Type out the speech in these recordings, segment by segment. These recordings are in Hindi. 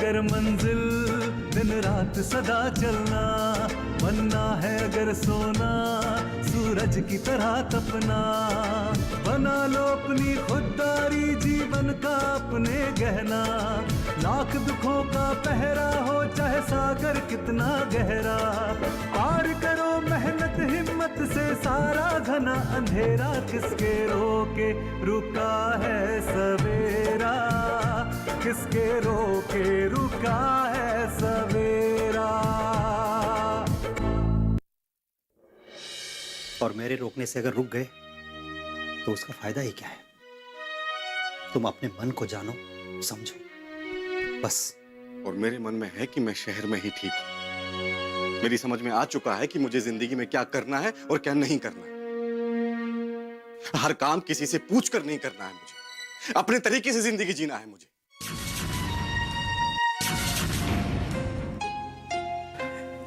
अगर मंजिल दिन रात सदा चलना, बनना है अगर सोना सूरज की तरह तपना, बना लो अपनी खुददारी जीवन का अपने गहना, लाख दुखों का पहरा हो चाहे सागर कितना गहरा, पार करो मेहनत हिम्मत से सारा घना अंधेरा, किसके रोके रुका है सवेरा, किसके रोके रुका है सवेरा। और मेरे रोकने से अगर रुक गए तो उसका फायदा ही क्या है? तुम अपने मन को जानो, समझो, बस। और मेरे मन में है कि मैं शहर में ही ठीक हूं। मेरी समझ में आ चुका है कि मुझे जिंदगी में क्या करना है और क्या नहीं करना है। हर काम किसी से पूछकर नहीं करना है मुझे, अपने तरीके से जिंदगी जीना है मुझे।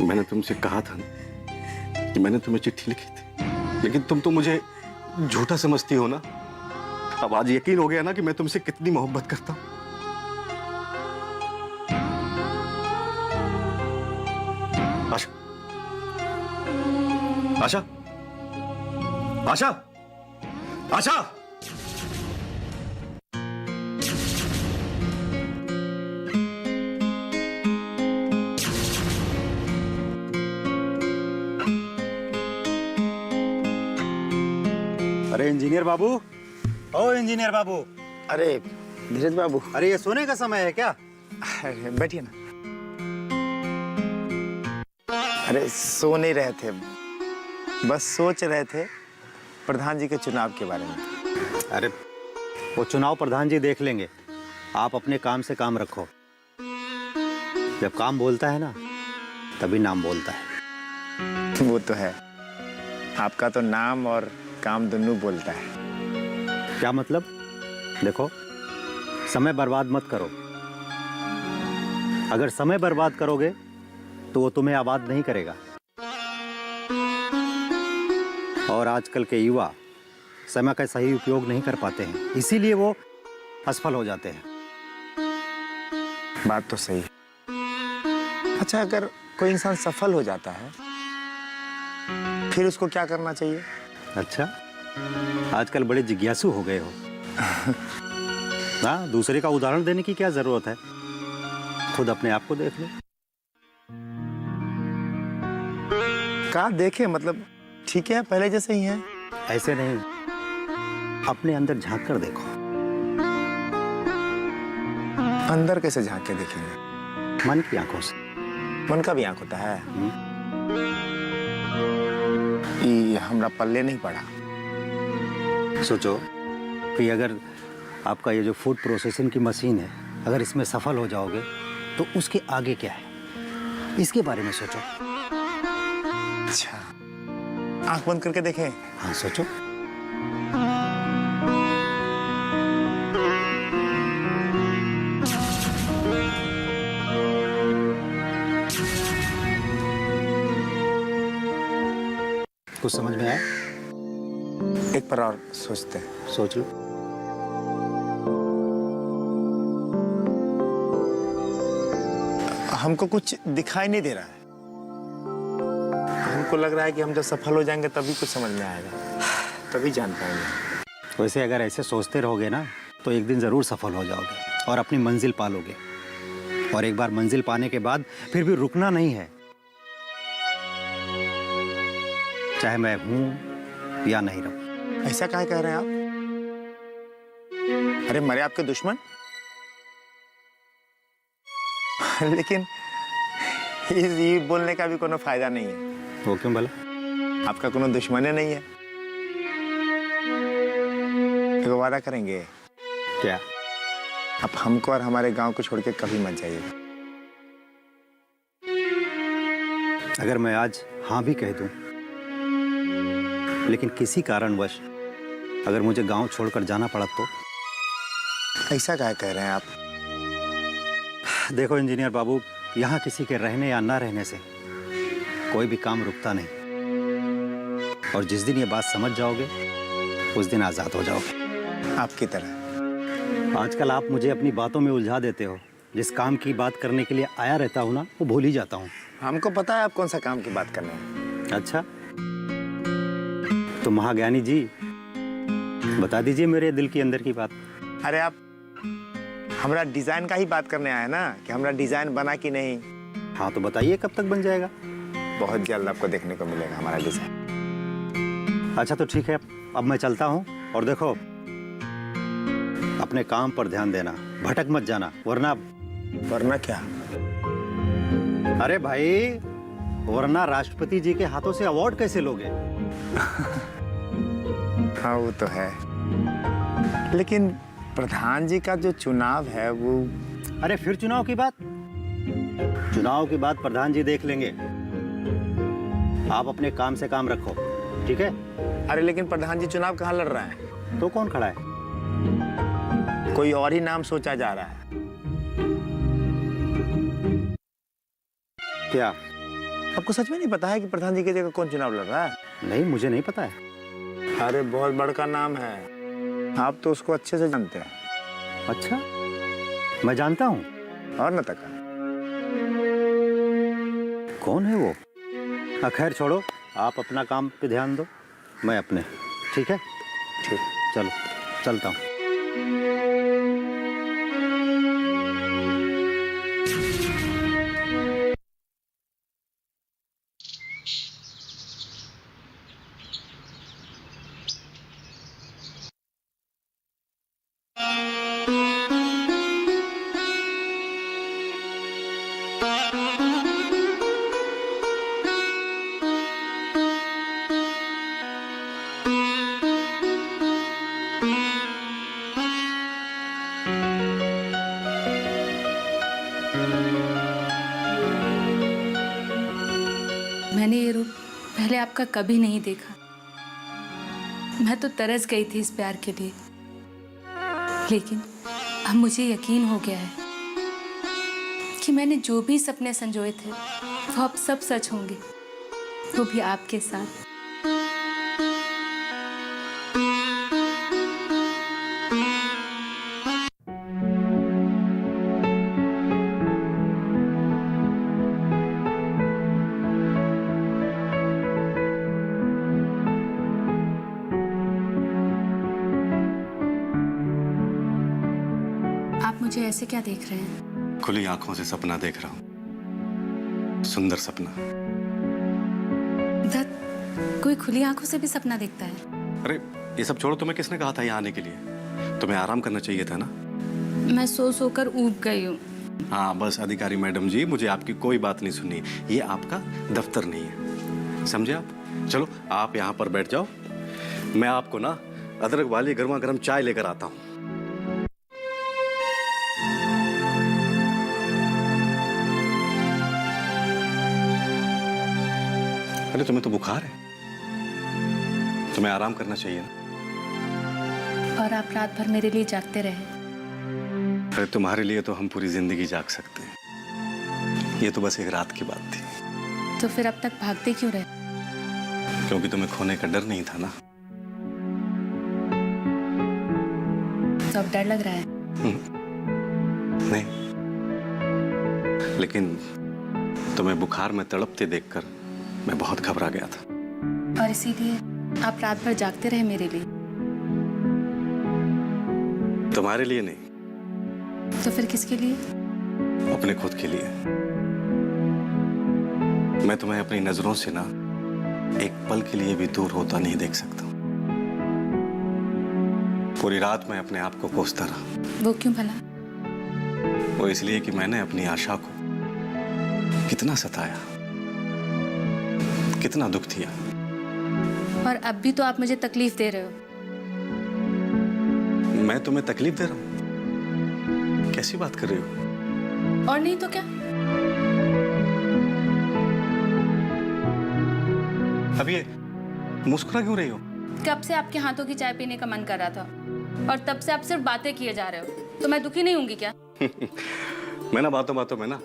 मैंने तुमसे कहा था कि मैंने तुम्हें चिट्ठी लिखी थी, लेकिन तुम तो मुझे झूठा समझती हो ना। अब आज यकीन हो गया ना कि मैं तुमसे कितनी मोहब्बत करता हूं। आशा, आशा, आशा, आशा। अरे इंजीनियर बाबू, ओ इंजीनियर बाबू। अरे धीरज बाबू, अरे ये सोने का समय है क्या? अरे बैठिए ना। अरे सो नहीं रहे थे, बस सोच रहे थे प्रधान जी के चुनाव के बारे में। अरे वो चुनाव प्रधान जी देख लेंगे, आप अपने काम से काम रखो। जब काम बोलता है ना तभी नाम बोलता है। वो तो है, आपका तो नाम और काम दोनों बोलता है। क्या मतलब? देखो, समय बर्बाद मत करो। अगर समय बर्बाद करोगे तो वो तुम्हें आबाद नहीं करेगा। और आजकल के युवा समय का सही उपयोग नहीं कर पाते हैं, इसीलिए वो असफल हो जाते हैं। बात तो सही है। अच्छा, अगर कोई इंसान सफल हो जाता है फिर उसको क्या करना चाहिए? अच्छा, आजकल बड़े जिज्ञासु हो गए हो। हाँ, दूसरे का उदाहरण देने की क्या जरूरत है, खुद अपने आप को देख लो। कहा देखे, मतलब ठीक है, पहले जैसे ही है। ऐसे नहीं, अपने अंदर झांक कर देखो। अंदर कैसे झांक के देखेंगे? मन की आंखों से। मन का भी आंख होता है? ये हमरा पल्ले नहीं पड़ा। सोचो कि अगर आपका ये जो फूड प्रोसेसिंग की मशीन है, अगर इसमें सफल हो जाओगे तो उसके आगे क्या है, इसके बारे में सोचो। अच्छा, आंख बंद करके देखें? हाँ, सोचो। कुछ समझ में आया? एक पर और सोचते हैं। सोच लो। हमको कुछ दिखाई नहीं दे रहा है। हमको लग रहा है कि हम जब सफल हो जाएंगे तभी कुछ समझ में आएगा, तभी जान पाएंगे। वैसे अगर ऐसे सोचते रहोगे ना तो एक दिन जरूर सफल हो जाओगे और अपनी मंजिल पालोगे। और एक बार मंजिल पाने के बाद फिर भी रुकना नहीं है, चाहे मैं हूं या नहीं रहूं। ऐसा काहे कह रहे हैं आप? अरे मरे आपके दुश्मन? लेकिन ये बोलने का भी कोनो फायदा नहीं है। वो क्यों भला? आपका कोनो दुश्मन नहीं है। एक वादा करेंगे? क्या? आप हमको और हमारे गांव को छोड़ के कभी मत जाइएगा। अगर मैं आज हाँ भी कह दूं, लेकिन किसी कारणवश अगर मुझे गांव छोड़कर जाना पड़ा तो? ऐसा काहे कह रहे हैं आप? देखो इंजीनियर बाबू, यहाँ किसी के रहने या ना रहने से कोई भी काम रुकता नहीं। और जिस दिन ये बात समझ जाओगे उस दिन आजाद हो जाओगे। आपकी तरह। आजकल आप मुझे अपनी बातों में उलझा देते हो, जिस काम की बात करने के लिए आया रहता हूँ ना, वो भूल ही जाता हूँ। हमको पता है आप कौन सा काम की बात कर रहे हैं। अच्छा, तो महाज्ञानी जी बता दीजिए मेरे दिल की अंदर की बात। अरे आप हमारा डिजाइन का ही बात करने आए ना, कि हमारा डिजाइन बना कि नहीं। हाँ तो बताइए कब तक बन जाएगा? बहुत जल्द आपको देखने को मिलेगा हमारा डिजाइन। अच्छा तो ठीक है, अब मैं चलता हूँ। और देखो, अपने काम पर ध्यान देना, भटक मत जाना, वरना क्या? अरे भाई, वरना राष्ट्रपति जी के हाथों से अवार्ड कैसे लोगे? हाँ वो तो है, लेकिन प्रधान जी का जो चुनाव है वो। अरे फिर चुनाव की बात? चुनाव की बात प्रधान जी देख लेंगे। आप अपने काम से काम रखो, ठीक है? अरे लेकिन प्रधान जी चुनाव कहाँ लड़ रहा है? तो कौन खड़ा है? कोई और ही नाम सोचा जा रहा है। क्या आपको सच में नहीं पता है कि प्रधान जी की जगह कौन चुनाव लड़ रहा है? नहीं, मुझे नहीं पता है। अरे बहुत बड़का नाम है, आप तो उसको अच्छे से जानते हैं। अच्छा, मैं जानता हूँ। और न तका कौन है वो? खैर छोड़ो, आप अपना काम पे ध्यान दो, मैं अपने। ठीक है? ठीक, चलो चलता हूँ। मैंने ये रूप पहले आपका कभी नहीं देखा। मैं तो तरस गई थी इस प्यार के लिए, लेकिन अब मुझे यकीन हो गया है कि मैंने जो भी सपने संजोए थे वो अब सब सच होंगे, वो भी आपके साथ। आप मुझे ऐसे क्या देख रहे हैं? खुली आंखों से सपना देख रहा हूँ, सुंदर सपना। दत्त, कोई खुली आंखों से भी सपना देखता है? अरे ये सब छोड़ो, तुम्हें किसने कहा था यहाँ आने के लिए? तुम्हें आराम करना चाहिए था ना। मैं सो सोकर ऊब गई हूँ। हाँ बस अधिकारी मैडम जी, मुझे आपकी कोई बात नहीं सुननी। ये आपका दफ्तर नहीं है, समझे आप? चलो आप यहाँ पर बैठ जाओ, मैं आपको ना अदरक वाली गर्मा गर्म चाय लेकर आता हूँ। अरे तुम्हें तो बुखार है, तुम्हें आराम करना चाहिए ना। और आप रात भर मेरे लिए जागते रहे। अरे तुम्हारे लिए तो हम पूरी जिंदगी जाग सकते हैं, ये तो बस एक रात की बात थी। तो फिर अब तक भागते क्यों रहे? क्योंकि तुम्हें खोने का डर नहीं था ना। तो अब डर लग रहा है? नहीं, लेकिन तुम्हें बुखार में तड़पते देखकर मैं बहुत घबरा गया था। और इसीलिए आप रात भर जागते रहे मेरे लिए? तुम्हारे लिए नहीं। तो फिर किसके लिए? अपने खुद के लिए। मैं तुम्हें अपनी नजरों से ना एक पल के लिए भी दूर होता नहीं देख सकता। पूरी रात मैं अपने आप को कोसता रहा। वो क्यों भला? वो इसलिए कि मैंने अपनी आशा को कितना सताया, कितना दुख दिया। और अब भी तो आप मुझे तकलीफ दे रहे हो। मैं तुम्हें तकलीफ दे रहा हूं? कैसी बात कर रही हो? और नहीं तो क्या? अब ये मुस्कुरा क्यों रही हो? कब से आपके हाथों की चाय पीने का मन कर रहा था, और तब से आप सिर्फ बातें किए जा रहे हो। तो मैं दुखी नहीं होंगी क्या? मैं ना बातों बातों में ना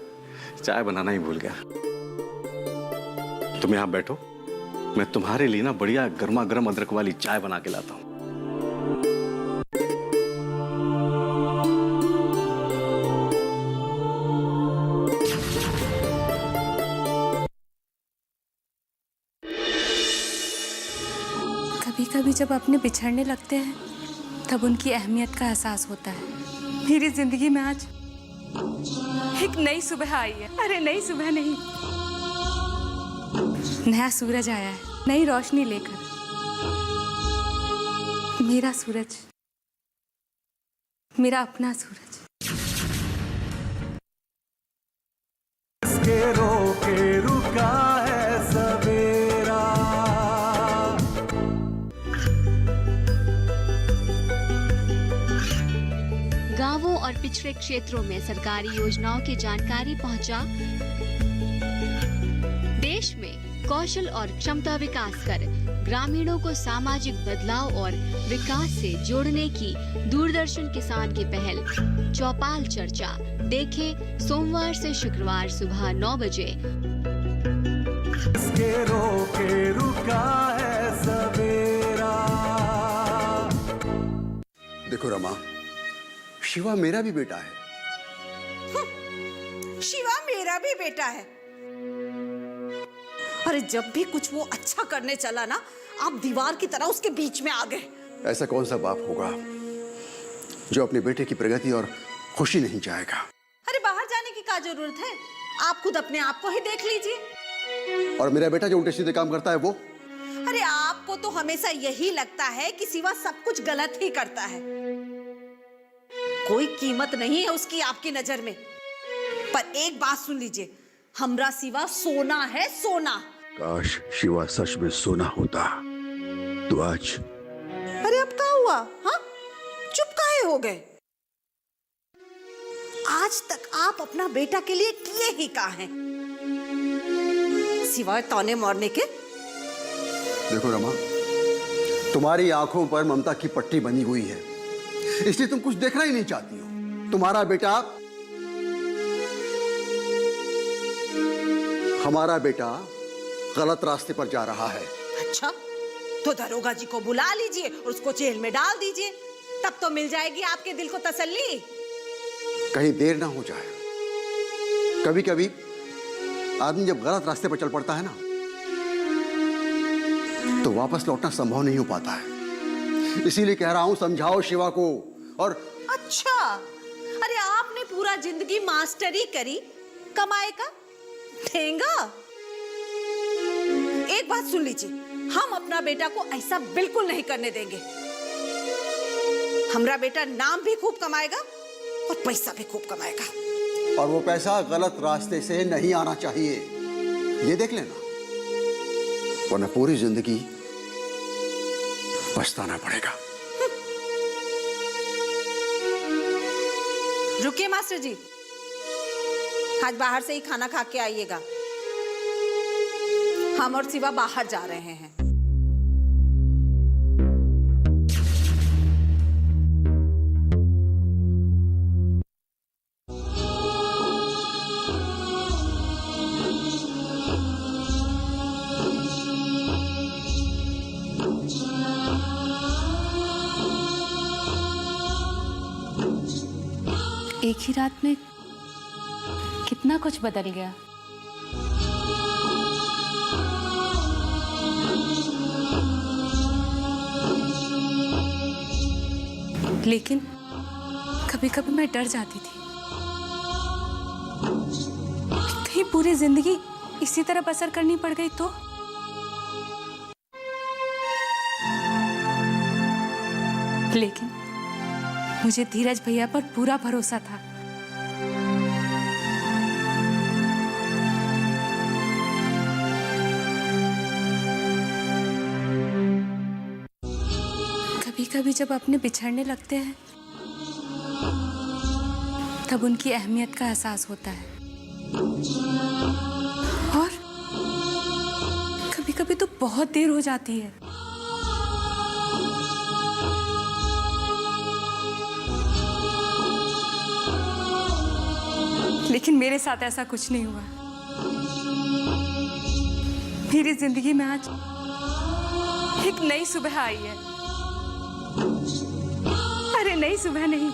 चाय बनाना ही भूल गया। तुम यहाँ बैठो, मैं तुम्हारे लिए ना बढ़िया गर्मा गर्म अदरक वाली चाय बना के लाता हूँ। कभी कभी जब अपने बिछड़ने लगते हैं तब उनकी अहमियत का एहसास होता है। मेरी जिंदगी में आज एक नई सुबह आई है। अरे नई सुबह नहीं, नया सूरज आया है, नई रोशनी लेकर। मेरा सूरज, मेरा अपना सूरज। इसके रोके रुका है सवेरा। गांवों और पिछड़े क्षेत्रों में सरकारी योजनाओं की जानकारी पहुंचा। देश में कौशल और क्षमता विकास कर ग्रामीणों को सामाजिक बदलाव और विकास से जोड़ने की दूरदर्शन किसान की पहल चौपाल चर्चा देखें सोमवार से शुक्रवार सुबह 9 बजे। इसके रोके रुका है सवेरा। देखो रमा, शिवा मेरा भी बेटा है। शिवा मेरा भी बेटा है। अरे जब भी कुछ वो अच्छा करने चला ना, आप दीवार की तरह उसके बीच में आ गए। ऐसा कौन सा बाप होगा जो अपने बेटे की प्रगति और खुशी नहीं चाहेगा? अरे बाहर जाने की क्या जरूरत है, आप खुद अपने आप को ही देख लीजिए। और मेरा बेटा जो उल्टे सीधे काम करता है वो? अरे आपको तो हमेशा यही लगता है कि शिवा सब कुछ गलत ही करता है। कोई कीमत नहीं है उसकी आपकी नजर में। पर एक बात सुन लीजिए, हमरा शिवा सोना है, सोना। काश शिवा सच में सोना होता तो आज। अरे अब क्या हुआ? हाँ, चुप काहे हो गए? आज तक आप अपना बेटा के लिए किए ही क्या हैं, सिवाय ताने मारने के? देखो रमा, तुम्हारी आंखों पर ममता की पट्टी बनी हुई है, इसलिए तुम कुछ देखना ही नहीं चाहती हो। तुम्हारा बेटा, हमारा बेटा गलत रास्ते पर जा रहा है। अच्छा, तो दरोगा जी को बुला लीजिए और उसको जेल में डाल दीजिए, तब तो मिल जाएगी आपके दिल को तसल्ली। कहीं देर ना हो जाए। कभी कभी आदमी जब गलत रास्ते पर चल पड़ता है ना, तो वापस लौटना संभव नहीं हो पाता है। इसीलिए कह रहा हूं, समझाओ शिवा को। और अच्छा, अरे आपने पूरा जिंदगी मास्टरी करी, कमाए का ठेंगा। एक बात सुन लीजिए, हम अपना बेटा को ऐसा बिल्कुल नहीं करने देंगे। हमारा बेटा नाम भी खूब कमाएगा और पैसा भी खूब कमाएगा। और वो पैसा गलत रास्ते से नहीं आना चाहिए, ये देख लेना, वरना पूरी जिंदगी पछताना पड़ेगा। रुकिए मास्टर जी, आज बाहर से ही खाना खा के आइएगा। हम और शिवा बाहर जा रहे हैं। एक ही रात में कितना कुछ बदल गया। लेकिन कभी कभी मैं डर जाती थी, कहीं पूरी जिंदगी इसी तरह बसर करनी पड़ गई तो। लेकिन मुझे धीरज भैया पर पूरा भरोसा था। कभी कभी जब अपने बिछड़ने लगते हैं तब उनकी अहमियत का एहसास होता है। और कभी कभी तो बहुत देर हो जाती है। लेकिन मेरे साथ ऐसा कुछ नहीं हुआ। मेरी जिंदगी में आज एक नई सुबह आई है। अरे नई सुबह नहीं,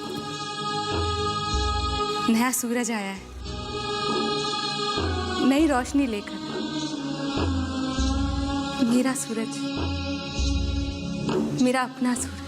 नया सूरज आया है, नई रोशनी लेकर। मेरा सूरज, मेरा अपना सूरज।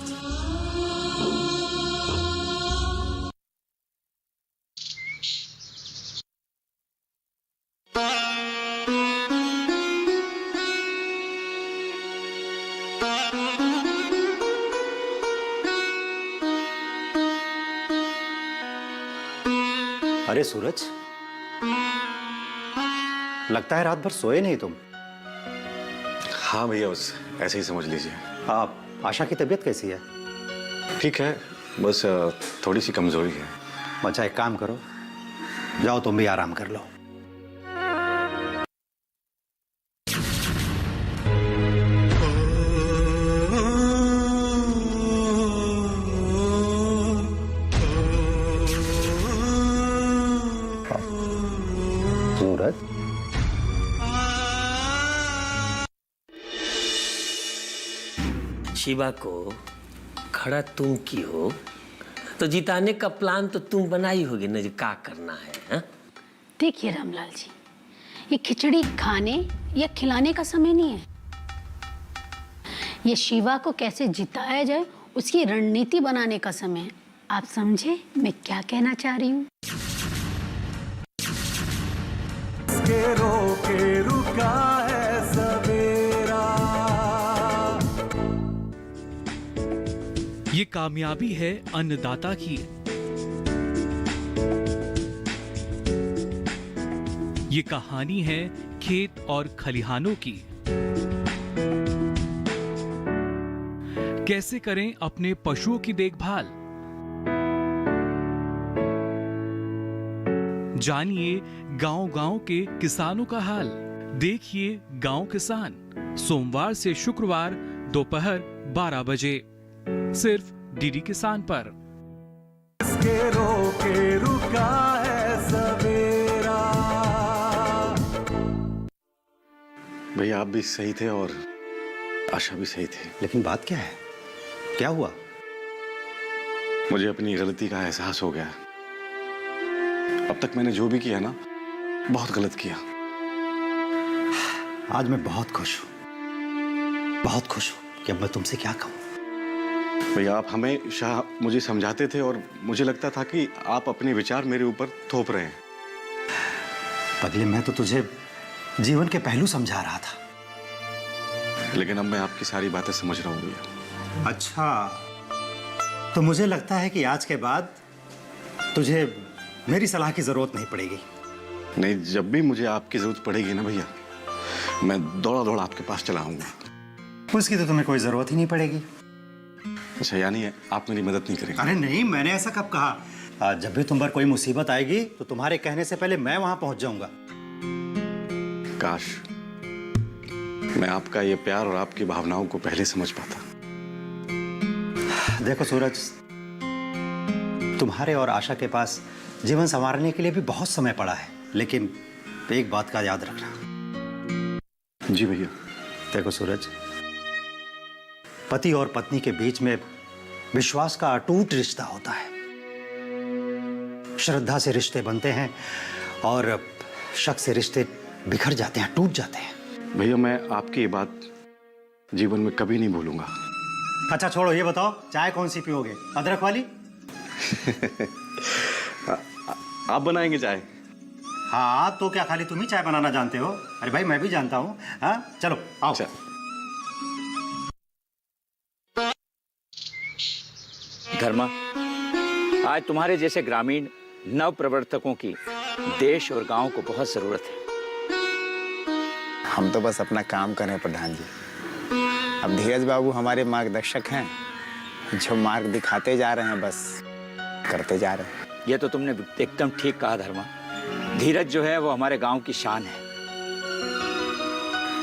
अरे सूरज, लगता है रात भर सोए नहीं तुम। हाँ भैया, बस ऐसे ही समझ लीजिए। आप आशा की तबीयत कैसी है? ठीक है, बस थोड़ी सी कमजोरी है। अच्छा एक काम करो, जाओ तुम भी आराम कर लो। सूरज, शिवा को खड़ा तुम की हो तो जिताने का प्लान तो तुम बनाई होगी ना, जो क्या करना है, हा? देखिए रामलाल जी, ये खिचड़ी खाने या खिलाने का समय नहीं है। ये शिवा को कैसे जिताया जाए उसकी रणनीति बनाने का समय है। आप समझे मैं क्या कहना चाह रही हूँ? के रोके रुका है सवेरा। ये कामयाबी है अन्नदाता की। ये कहानी है खेत और खलिहानों की। कैसे करें अपने पशुओं की देखभाल, जानिए गांव-गांव के किसानों का हाल। देखिए गांव किसान, सोमवार से शुक्रवार दोपहर 12 बजे सिर्फ डीडी किसान पर। इसके रोके रुका है सवेरा। भैया आप भी सही थे और आशा भी सही थे। लेकिन बात क्या है? क्या हुआ? मुझे अपनी गलती का एहसास हो गया। अब तक मैंने जो भी किया ना, बहुत गलत किया। आज मैं बहुत खुश हूं कि अब मैं तुमसे क्या कहूं। भैया आप हमेशा मुझे समझाते थे और मुझे लगता था कि आप अपने विचार मेरे ऊपर थोप रहे हैं। पगले, मैं तो तुझे जीवन के पहलू समझा रहा था। लेकिन अब मैं आपकी सारी बातें समझ रहा हूँ भैया। अच्छा, तो मुझे लगता है कि आज के बाद तुझे मेरी सलाह की जरूरत नहीं पड़ेगी। नहीं, जब भी मुझे आपकी जरूरत पड़ेगी ना भैया, मैं दौड़ा दौड़ा आपके पास चला आऊंगा। उसकी तो तुम्हें कोई जरूरत ही नहीं पड़ेगी। अच्छा, यानी आप मेरी मदद नहीं करेंगे? अरे नहीं, मैंने ऐसा कब कहा? जब भी तुम पर कोई मुसीबत आएगी तो तुम्हारे कहने से पहले मैं वहां पहुंच जाऊंगा। काश मैं आपका ये प्यार और आपकी भावनाओं को पहले समझ पाता। देखो सूरज, तुम्हारे और आशा के पास जीवन संवारने के लिए भी बहुत समय पड़ा है, लेकिन एक बात का याद रखना। जी भैया। देखो सूरज, पति और पत्नी के बीच में विश्वास का अटूट रिश्ता होता है। श्रद्धा से रिश्ते बनते हैं और शक से रिश्ते बिखर जाते हैं, टूट जाते हैं। भैया मैं आपकी ये बात जीवन में कभी नहीं भूलूंगा। अच्छा छोड़ो, ये बताओ चाय कौन सी पियोगे, अदरक वाली? आप बनाएंगे चाय? हाँ, तो क्या खाली तुम ही चाय बनाना जानते हो? अरे भाई मैं भी जानता हूँ। हाँ चलो आओ। धर्मा, आज तुम्हारे जैसे ग्रामीण नव प्रवर्तकों की देश और गांव को बहुत जरूरत है। हम तो बस अपना काम कर रहे हैं प्रधान जी। अब धीरज बाबू हमारे मार्गदर्शक हैं, जो मार्ग दिखाते जा रहे हैं, बस करते जा रहे हैं। ये तो तुमने एकदम ठीक कहा धर्मा। धीरज जो है वो हमारे गांव की शान है।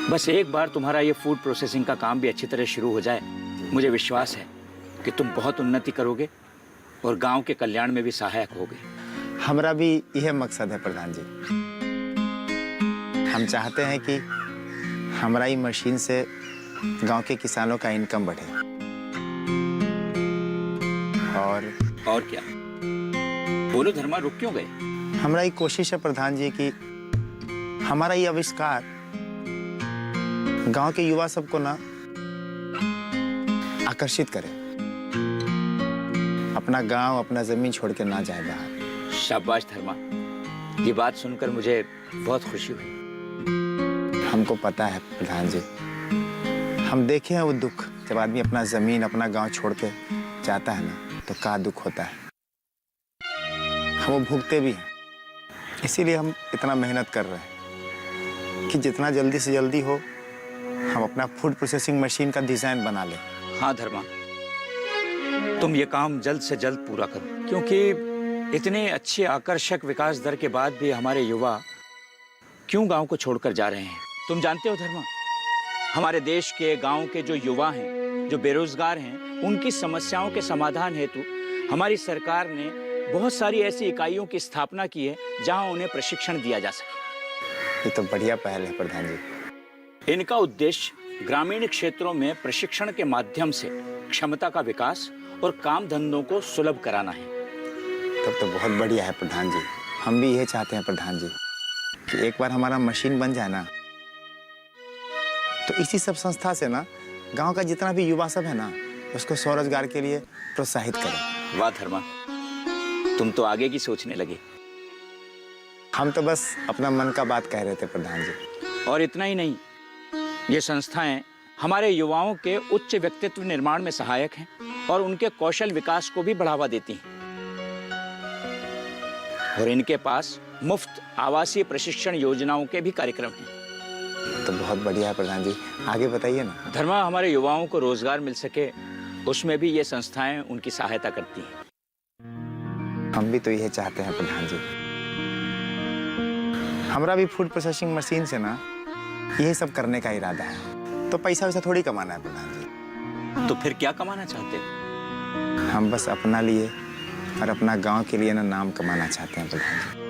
बस एक बार तुम्हारा ये फूड प्रोसेसिंग का काम भी अच्छी तरह शुरू हो जाए, मुझे विश्वास है कि तुम बहुत उन्नति करोगे और गांव के कल्याण में भी सहायक होगे। हमारा भी यह मकसद है प्रधान जी। हम चाहते हैं कि हमारा मशीन से गांव के किसानों का इनकम बढ़े। और क्या? बोलो धर्मा, रुक क्यों गए? हमारा कोशिश है प्रधान जी कि हमारा ये आविष्कार गांव के युवा सबको ना आकर्षित करें, अपना गांव, अपना जमीन छोड़ के ना जाए बाहर। शाबाश धर्मा, ये बात सुनकर मुझे बहुत खुशी हुई। हमको पता है प्रधान जी, हम देखे हैं वो दुख, जब आदमी अपना जमीन, अपना गांव छोड़ के जाता है ना, तो क्या दुख होता है। हम वो भुगते भी हैं, इसीलिए हम इतना मेहनत कर रहे हैं कि जितना जल्दी से जल्दी हो हम अपना फूड प्रोसेसिंग मशीन का डिजाइन बना लें। हाँ धर्मा, तुम ये काम जल्द से जल्द पूरा करो, क्योंकि इतने अच्छे आकर्षक विकास दर के बाद भी हमारे युवा क्यों गांव को छोड़कर जा रहे हैं। तुम जानते हो धर्मा, हमारे देश के गांव के जो युवा हैं, जो बेरोजगार हैं, उनकी समस्याओं के समाधान हेतु हमारी सरकार ने बहुत सारी ऐसी इकाइयों की स्थापना की है जहां उन्हें प्रशिक्षण दिया जा सके। ये तो बढ़िया पहल है प्रधान जी। इनका उद्देश्य ग्रामीण क्षेत्रों में प्रशिक्षण के माध्यम से क्षमता का विकास और काम धंधों को सुलभ कराना है। तब तो बहुत बढ़िया है प्रधान जी। हम भी यही चाहते हैं प्रधान जी कि एक बार हमारा मशीन बन जाए ना, तो इसी सब संस्था से ना गांव का जितना भी युवा सब है ना, उसको स्वरोजगार के लिए प्रोत्साहित करें। वाह धर्मा, तुम तो आगे की सोचने लगे। हम तो बस अपना मन का बात कह रहे थे प्रधान जी। और इतना ही नहीं, ये संस्थाएं हमारे युवाओं के उच्च व्यक्तित्व निर्माण में सहायक हैं और उनके कौशल विकास को भी बढ़ावा देती हैं। और इनके पास मुफ्त आवासीय प्रशिक्षण योजनाओं के भी कार्यक्रम हैं। तो बहुत बढ़िया है प्रधान जी, आगे बताइए ना। धर्मा, हमारे युवाओं को रोजगार मिल सके, उसमें भी ये संस्थाएं उनकी सहायता करती हैं। हम भी तो यही चाहते हैं प्रधान जी। हमारा भी फूड प्रोसेसिंग मशीन से ना यही सब करने का इरादा है। तो पैसा वैसा थोड़ी कमाना है प्रधान जी। तो फिर क्या कमाना चाहते हो? हम बस अपना लिए और अपना गांव के लिए ना नाम कमाना चाहते हैं प्रधान जी।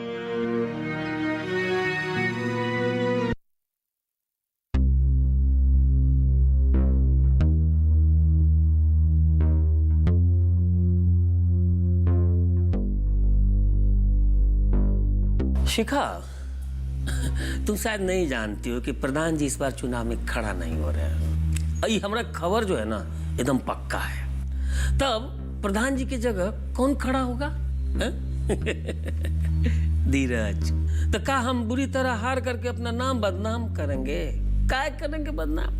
शिखा, तुम शायद नहीं जानती हो कि प्रधान जी इस बार चुनाव में खड़ा नहीं हो रहे हैं। और ये हमारा खबर जो है ना एकदम पक्का है। तब प्रधान जी की जगह कौन खड़ा होगा? धीरज, तो क्या हम बुरी तरह हार करके अपना नाम बदनाम करेंगे? क्या करेंगे बदनाम?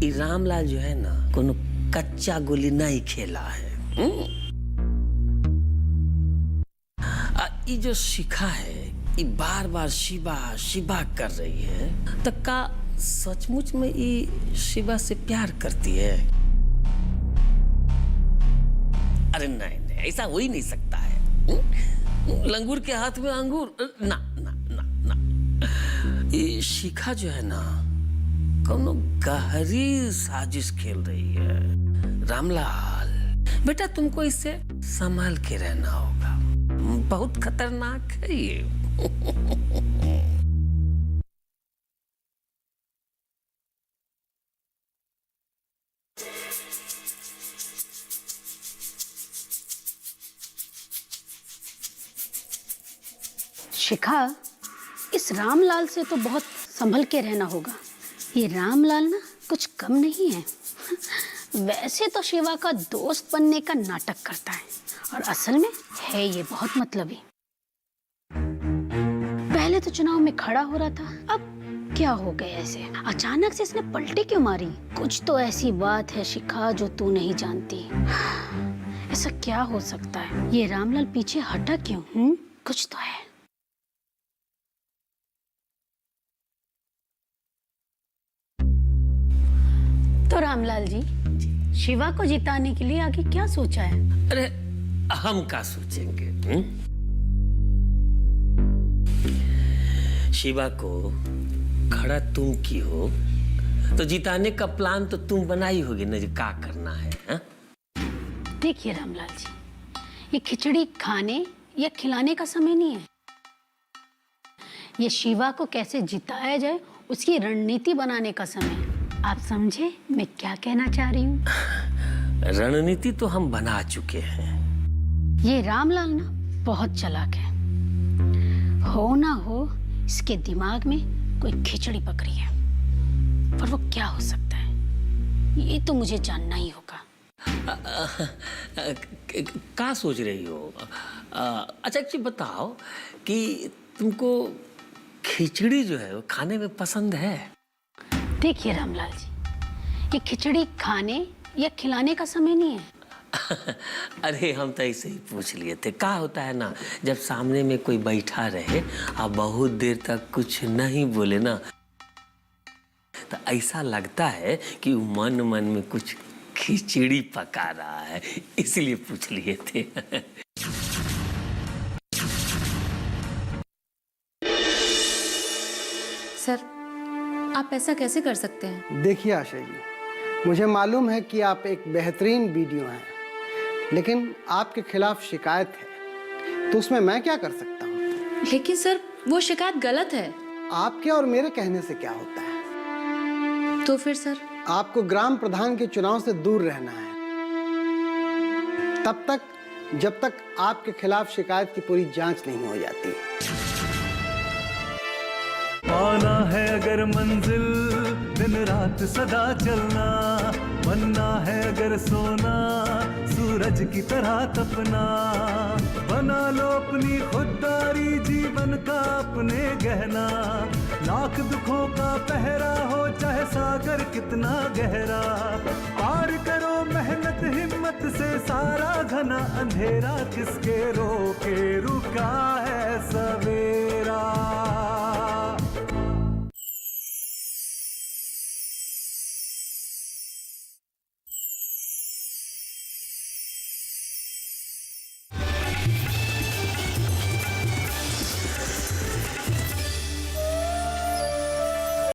ये रामलाल जो है ना कोनो कच्चा गोली नहीं खेला है। ये जो शिखा है, ये बार बार शिवा शिवा कर रही है, तो का सचमुच में ये शिवा से प्यार करती है? अरे नहीं नहीं, ऐसा हो ही नहीं सकता है। लंगूर के हाथ में अंगूर, ना ना ना ना। ये शिखा जो है ना कोनो गहरी साजिश खेल रही है। रामलाल बेटा, तुमको इससे संभाल के रहना होगा, बहुत खतरनाक है ये। शिखा, इस रामलाल से तो बहुत संभल के रहना होगा। ये रामलाल ना कुछ कम नहीं है। वैसे तो शिवा का दोस्त बनने का नाटक करता है और असल में है ये बहुत मतलबी। पहले तो चुनाव में खड़ा हो रहा था, अब क्या हो गया ऐसे? अचानक से इसने पलटी क्यों मारी? कुछ तो ऐसी बात है शिखा जो तू नहीं जानती। ऐसा क्या हो सकता है? ये रामलाल पीछे हटा क्यों? कुछ तो है। तो रामलाल जी, शिवा को जिताने के लिए आगे क्या सोचा है? अरे हम क्या सोचेंगे? शिवा को खड़ा तुम की हो, तो जिताने का प्लान तो तुम बनाई होगी ना, क्या करना है? देखिए रामलाल जी, ये खिचड़ी खाने या खिलाने का समय नहीं है। ये शिवा को कैसे जिताया जाए उसकी रणनीति बनाने का समय है। आप समझे मैं क्या कहना चाह रही हूँ? रणनीति तो हम बना चुके हैं। ये रामलाल ना बहुत चालाक है। हो ना हो इसके दिमाग में कोई खिचड़ी पक रही है, पर वो क्या हो सकता है ये तो मुझे जानना ही होगा। क्या सोच रही हो? अच्छा एक चीज बताओ कि तुमको खिचड़ी जो है वो खाने में पसंद है? देखिए रामलाल जी, ये खिचड़ी खाने या खिलाने का समय नहीं है। अरे हम तो ऐसे ही पूछ लिए थे। क्या होता है ना, जब सामने में कोई बैठा रहे और बहुत देर तक कुछ नहीं बोले ना, तो ऐसा लगता है कि मन मन में कुछ खिचड़ी पका रहा है, इसलिए पूछ लिए थे। सर, आप ऐसा कैसे कर सकते हैं? देखिए आशा जी, मुझे मालूम है कि आप एक बेहतरीन वीडियो हैं, लेकिन आपके खिलाफ शिकायत है, तो उसमें मैं क्या कर सकता हूँ? लेकिन सर, वो शिकायत गलत है। आपके और मेरे कहने से क्या होता है? तो फिर सर? आपको ग्राम प्रधान के चुनाव से दूर रहना है, तब तक जब तक आपके खिलाफ शिकायत की पूरी जांच नहीं हो जाती। पाना है अगर मंजिल, दिन रात सदा चलना, बनना है अगर सोना, सूरज की तरह तपना, बना लो अपनी खुददारी, जीवन का अपने गहना, लाख दुखों का पहरा हो चाहे सागर कितना गहरा, पार करो मेहनत हिम्मत से सारा घना अंधेरा, किसके रोके रुका है सवेरा।